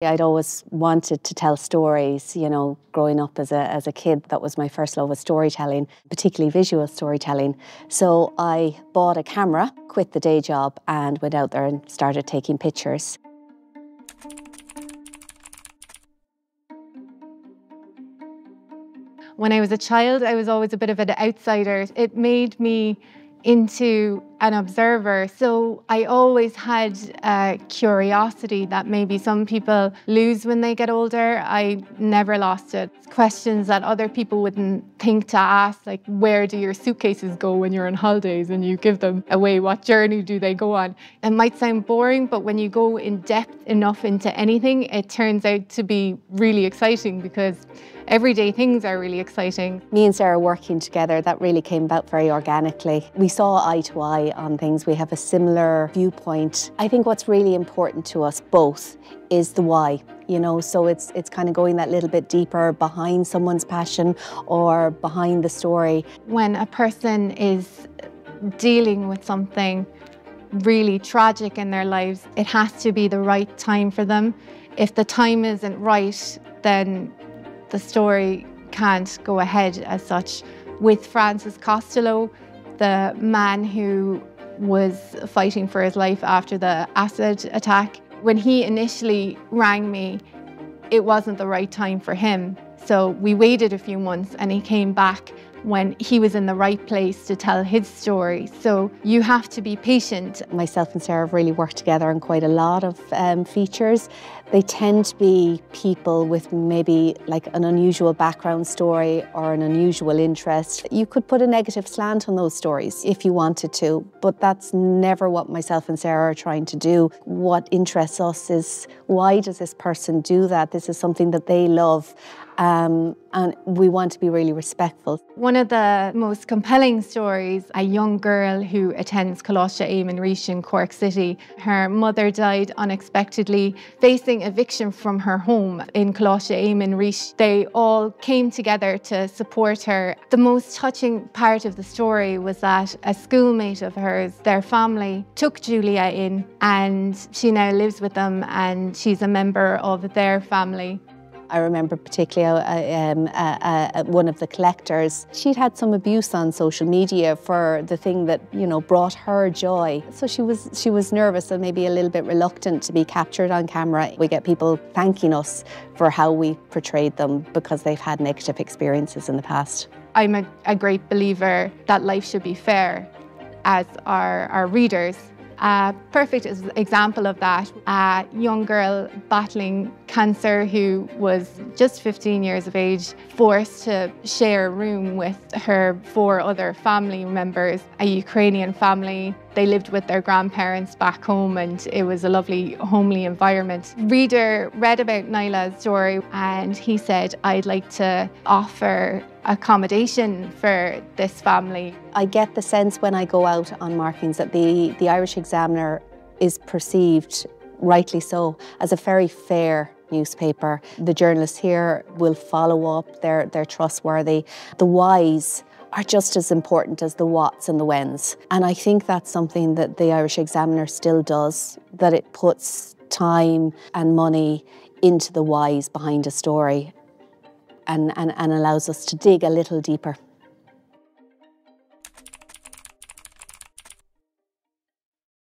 I'd always wanted to tell stories, you know, growing up as a kid. That was my first love of storytelling, particularly visual storytelling. So I bought a camera, quit the day job and went out there and started taking pictures. When I was a child, I was always a bit of an outsider. It made me into an observer. So I always had a curiosity that maybe some people lose when they get older. I never lost it. Questions that other people wouldn't think to ask, like where do your suitcases go when you're on holidays and you give them away? What journey do they go on? It might sound boring, but when you go in depth enough into anything, it turns out to be really exciting because everyday things are really exciting. Me and Sarah working together, that really came about very organically. We saw eye to eye on things. We have a similar viewpoint. I think what's really important to us both is the why, you know, so it's kind of going that little bit deeper behind someone's passion or behind the story. When a person is dealing with something really tragic in their lives, it has to be the right time for them. If the time isn't right, then the story can't go ahead as such. With Francis Costello, the man who was fighting for his life after the acid attack, when he initially rang me, it wasn't the right time for him. So we waited a few months and he came back when he was in the right place to tell his story. So you have to be patient. Myself and Sarah have really worked together on quite a lot of features. They tend to be people with maybe like an unusual background story or an unusual interest. You could put a negative slant on those stories if you wanted to, but that's never what myself and Sarah are trying to do. What interests us is, why does this person do that? This is something that they love. And we want to be really respectful. One of the most compelling stories, a young girl who attends Coláiste Éamon Ríis in Cork City. Her mother died unexpectedly, facing eviction from her home in Coláiste Éamon Ríis. They all came together to support her. The most touching part of the story was that a schoolmate of hers, their family, took Julia in and she now lives with them and she's a member of their family. I remember particularly one of the collectors. She'd had some abuse on social media for the thing that, you know, brought her joy. So she was nervous and maybe a little bit reluctant to be captured on camera. We get people thanking us for how we portrayed them because they've had negative experiences in the past. I'm a great believer that life should be fair, as are our readers. A perfect example of that, a young girl battling cancer who was just 15 years of age, forced to share a room with her 4 other family members, a Ukrainian family. They lived with their grandparents back home and it was a lovely homely environment. Reader read about Nyla's story and he said, I'd like to offer accommodation for this family. I get the sense when I go out on markings that the Irish Examiner is perceived, rightly so, as a very fair newspaper. The journalists here will follow up, they're trustworthy. The whys are just as important as the whats and the whens. And I think that's something that the Irish Examiner still does, that it puts time and money into the whys behind a story and allows us to dig a little deeper.